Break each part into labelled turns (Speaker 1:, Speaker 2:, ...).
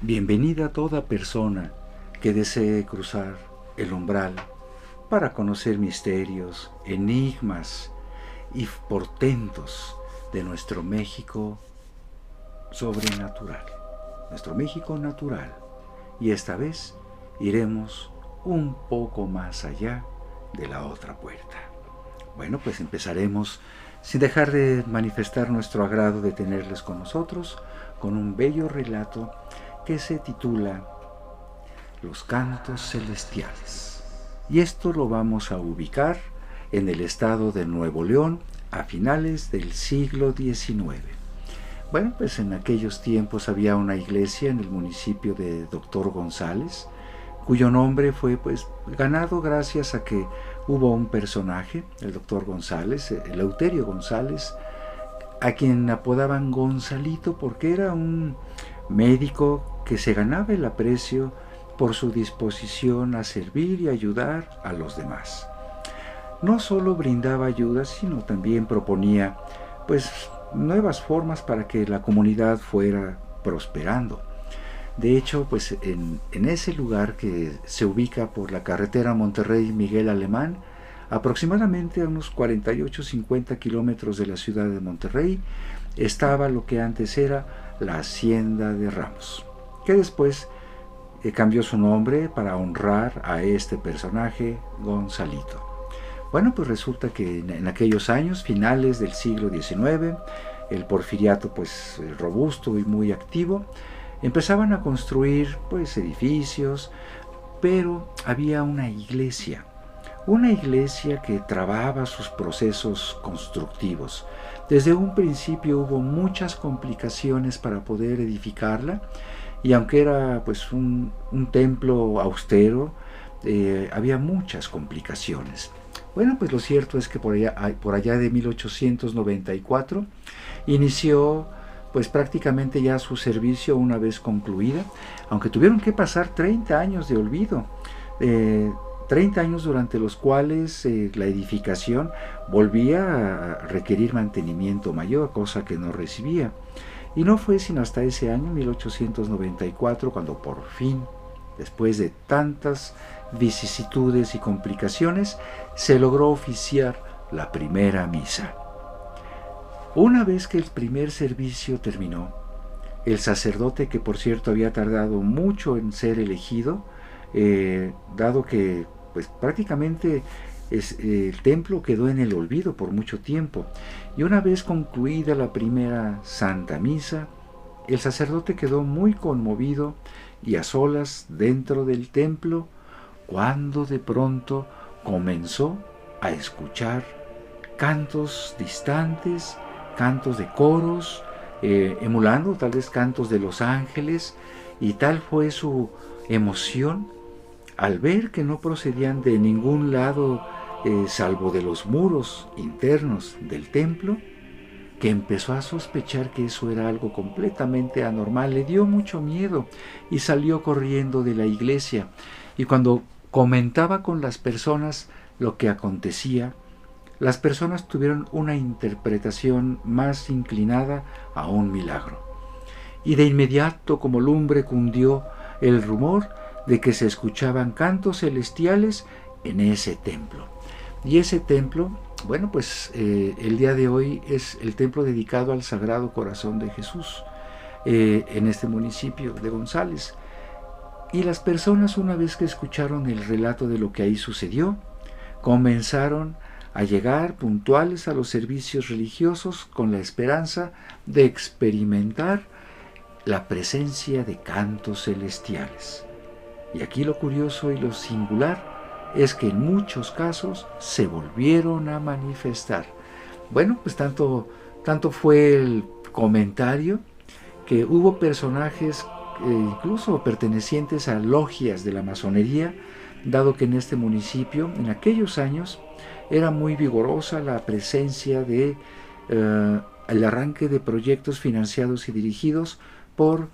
Speaker 1: Bienvenida toda persona que desee cruzar el umbral para conocer misterios, enigmas y portentos de nuestro México sobrenatural, nuestro México natural. Y esta vez iremos un poco más allá de la otra puerta. Bueno, pues empezaremos sin dejar de manifestar nuestro agrado de tenerles con nosotros con un bello relato que se titula Los Cantos Celestiales. Y esto lo vamos a ubicar en el estado de Nuevo León a finales del siglo XIX. Bueno, pues en aquellos tiempos había una iglesia en el municipio de Doctor González, cuyo nombre fue pues ganado gracias a que hubo un personaje, el Doctor González, Eleuterio González, a quien apodaban Gonzalito porque era un médico que se ganaba el aprecio por su disposición a servir y ayudar a los demás. No solo brindaba ayuda, sino también proponía pues nuevas formas para que la comunidad fuera prosperando. De hecho, pues en ese lugar que se ubica por la carretera Monterrey-Miguel Alemán, aproximadamente a unos 48-50 kilómetros de la ciudad de Monterrey, estaba lo que antes era la Hacienda de Ramos, que después cambió su nombre para honrar a este personaje, Gonzalito. Bueno, pues resulta que en aquellos años, finales del siglo XIX, el porfiriato pues robusto y muy activo, empezaban a construir pues edificios, pero había una iglesia que trababa sus procesos constructivos. Desde un principio hubo muchas complicaciones para poder edificarla, y aunque era pues un templo austero, había muchas complicaciones. Bueno, pues lo cierto es que por allá de 1894 inició pues prácticamente ya su servicio una vez concluida, aunque tuvieron que pasar 30 años de olvido, 30 años durante los cuales la edificación volvía a requerir mantenimiento mayor, cosa que no recibía. Y no fue sino hasta ese año, 1894, cuando por fin, después de tantas vicisitudes y complicaciones, se logró oficiar la primera misa. Una vez que el primer servicio terminó, el sacerdote, que por cierto había tardado mucho en ser elegido, dado que pues prácticamente el templo quedó en el olvido por mucho tiempo, y una vez concluida la primera Santa Misa, el sacerdote quedó muy conmovido y a solas dentro del templo, cuando de pronto comenzó a escuchar cantos distantes, cantos de coros, emulando tal vez cantos de los ángeles, y tal fue su emoción al ver que no procedían de ningún lado salvo de los muros internos del templo, que empezó a sospechar que eso era algo completamente anormal. Le dio mucho miedo y salió corriendo de la iglesia, y cuando comentaba con las personas lo que acontecía, las personas tuvieron una interpretación más inclinada a un milagro, y de inmediato como lumbre cundió el rumor de que se escuchaban cantos celestiales en ese templo. Y ese templo, bueno, pues el día de hoy es el templo dedicado al Sagrado Corazón de Jesús, en este municipio de González. Y las personas, una vez que escucharon el relato de lo que ahí sucedió, comenzaron a llegar puntuales a los servicios religiosos con la esperanza de experimentar la presencia de cantos celestiales. Y aquí lo curioso y lo singular es que en muchos casos se volvieron a manifestar. Bueno, pues tanto fue el comentario que hubo personajes incluso pertenecientes a logias de la masonería, dado que en este municipio, en aquellos años, era muy vigorosa la presencia de el arranque de proyectos financiados y dirigidos por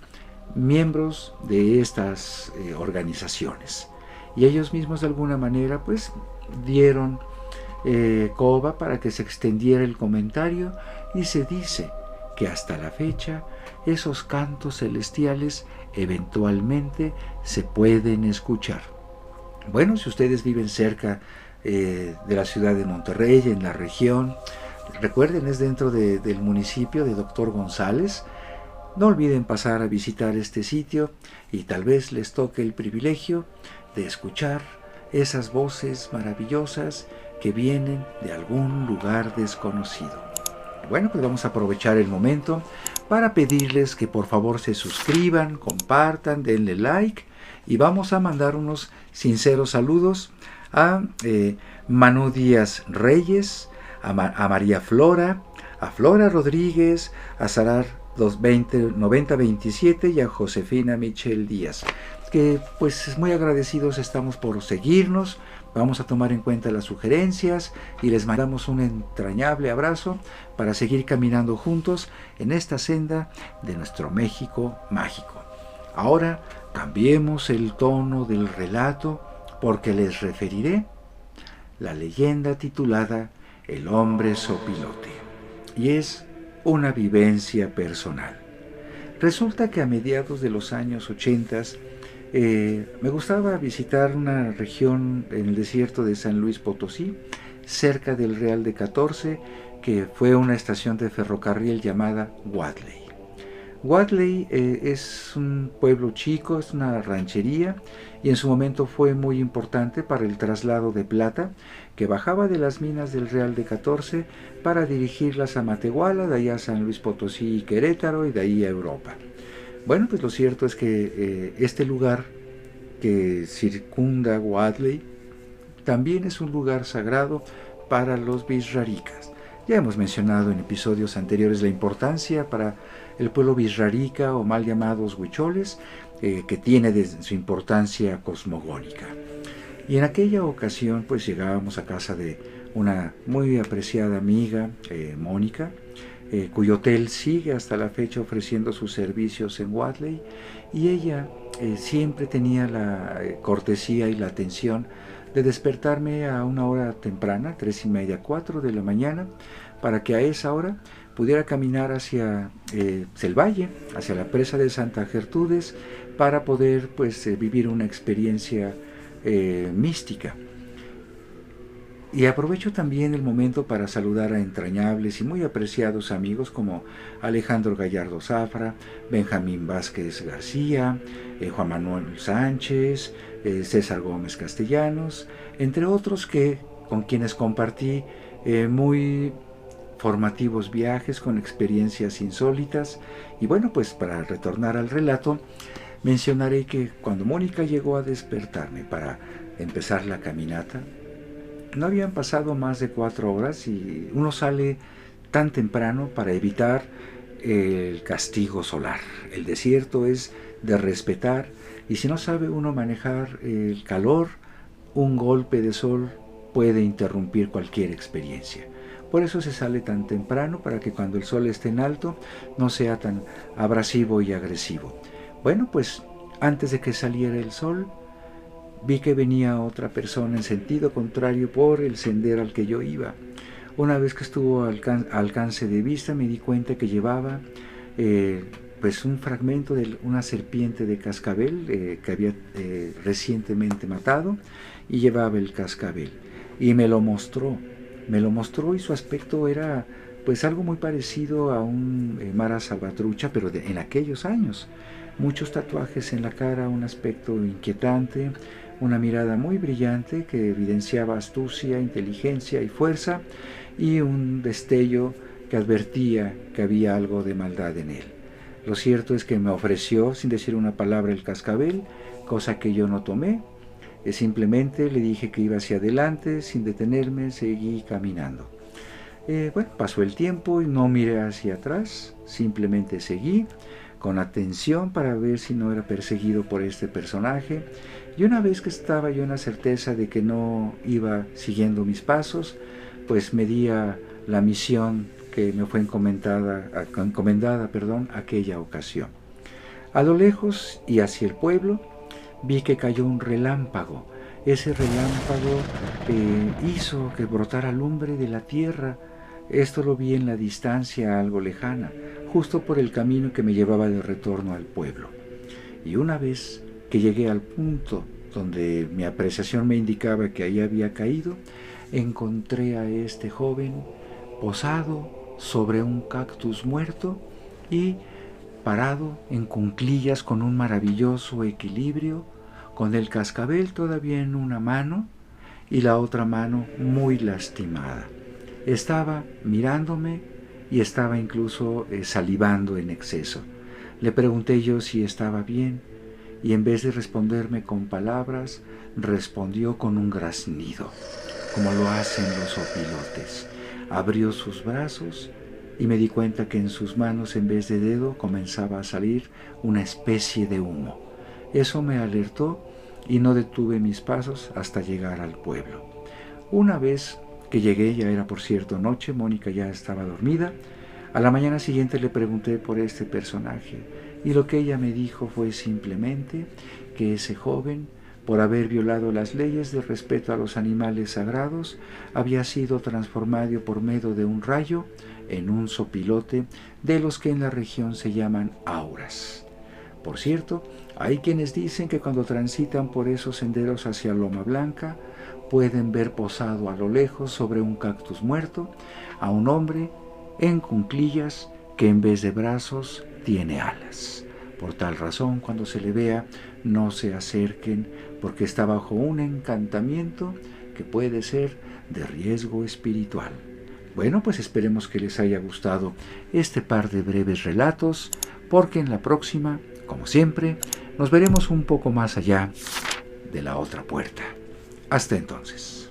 Speaker 1: miembros de estas organizaciones, y ellos mismos de alguna manera pues dieron coba para que se extendiera el comentario, y se dice que hasta la fecha esos cantos celestiales eventualmente se pueden escuchar. Bueno, si ustedes viven cerca de la ciudad de Monterrey, en la región, recuerden, es dentro del municipio de Doctor González. No olviden pasar a visitar este sitio y tal vez les toque el privilegio de escuchar esas voces maravillosas que vienen de algún lugar desconocido. Bueno, pues vamos a aprovechar el momento para pedirles que por favor se suscriban, compartan, denle like y vamos a mandar unos sinceros saludos a Manu Díaz Reyes, a María Flora, a Flora Rodríguez, a Sarar 9027 y a Josefina Michel Díaz, que pues muy agradecidos estamos por seguirnos. Vamos a tomar en cuenta las sugerencias y les mandamos un entrañable abrazo para seguir caminando juntos en esta senda de nuestro México mágico. Ahora cambiemos el tono del relato porque les referiré la leyenda titulada El hombre sopilote, y es una vivencia personal. Resulta que a mediados de los años 80 me gustaba visitar una región en el desierto de San Luis Potosí, cerca del Real de 14, que fue una estación de ferrocarril llamada Huatley. Huatley es un pueblo chico, es una ranchería, y en su momento fue muy importante para el traslado de plata que bajaba de las minas del Real de 14 para dirigirlas a Matehuala, de allá a San Luis Potosí y Querétaro, y de ahí a Europa. Bueno, pues lo cierto es que este lugar que circunda Huatley también es un lugar sagrado para los Visrarikas. Ya hemos mencionado en episodios anteriores la importancia para el pueblo Visrarika o mal llamados huicholes, que tiene de su importancia cosmogónica. Y en aquella ocasión pues llegábamos a casa de una muy apreciada amiga, Mónica, cuyo hotel sigue hasta la fecha ofreciendo sus servicios en Huatley, y ella siempre tenía la cortesía y la atención de despertarme a una hora temprana, 3:30, 4 de la mañana, para que a esa hora pudiera caminar hacia el valle, hacia la presa de Santa Gertrudis, para poder pues vivir una experiencia mística. Y aprovecho también el momento para saludar a entrañables y muy apreciados amigos como Alejandro Gallardo Zafra, Benjamín Vázquez García, Juan Manuel Sánchez, César Gómez Castellanos, entre otros con quienes compartí muy formativos viajes con experiencias insólitas. Y bueno, pues para retornar al relato, mencionaré que cuando Mónica llegó a despertarme para empezar la caminata, no habían pasado más de 4 horas y uno sale tan temprano para evitar el castigo solar. El desierto es de respetar y si no sabe uno manejar el calor, un golpe de sol puede interrumpir cualquier experiencia. Por eso se sale tan temprano, para que cuando el sol esté en alto no sea tan abrasivo y agresivo. Bueno, pues antes de que saliera el sol, vi que venía otra persona en sentido contrario por el sendero al que yo iba. Una vez que estuvo al alcance de vista, me di cuenta que llevaba pues un fragmento de una serpiente de cascabel que había recientemente matado, y llevaba el cascabel. Y me lo mostró y su aspecto era pues algo muy parecido a un Mara Salvatrucha, pero en aquellos años. Muchos tatuajes en la cara, un aspecto inquietante, una mirada muy brillante que evidenciaba astucia, inteligencia y fuerza, y un destello que advertía que había algo de maldad en él. Lo cierto es que me ofreció, sin decir una palabra, el cascabel, cosa que yo no tomé. Simplemente le dije que iba hacia adelante, sin detenerme, seguí caminando. Bueno, pasó el tiempo y no miré hacia atrás, simplemente seguí con atención para ver si no era perseguido por este personaje, y una vez que estaba yo en la certeza de que no iba siguiendo mis pasos, pues me di a la misión que me fue encomendada aquella ocasión. A lo lejos y hacia el pueblo vi que cayó un relámpago. Ese relámpago hizo que brotara lumbre de la tierra. Esto lo vi en la distancia algo lejana. justo por el camino que me llevaba de retorno al pueblo. Y una vez que llegué al punto donde mi apreciación me indicaba que ahí había caído, encontré a este joven posado sobre un cactus muerto y parado en cuclillas con un maravilloso equilibrio, con el cascabel todavía en una mano y la otra mano muy lastimada. Estaba mirándome y estaba incluso salivando en exceso. Le pregunté yo si estaba bien y en vez de responderme con palabras, respondió con un graznido, como lo hacen los opilotes. Abrió sus brazos y me di cuenta que en sus manos en vez de dedo comenzaba a salir una especie de humo. Eso me alertó y no detuve mis pasos hasta llegar al pueblo. Una vez que llegué, ya era por cierto noche, Mónica ya estaba dormida. A la mañana siguiente le pregunté por este personaje y lo que ella me dijo fue simplemente que ese joven, por haber violado las leyes de respeto a los animales sagrados, había sido transformado por medio de un rayo en un sopilote de los que en la región se llaman auras. Por cierto, hay quienes dicen que cuando transitan por esos senderos hacia Loma Blanca pueden ver posado a lo lejos sobre un cactus muerto a un hombre en cuclillas que en vez de brazos tiene alas. Por tal razón, cuando se le vea, no se acerquen porque está bajo un encantamiento que puede ser de riesgo espiritual. Bueno, pues esperemos que les haya gustado este par de breves relatos, porque en la próxima, como siempre, nos veremos un poco más allá de la otra puerta. Hasta entonces.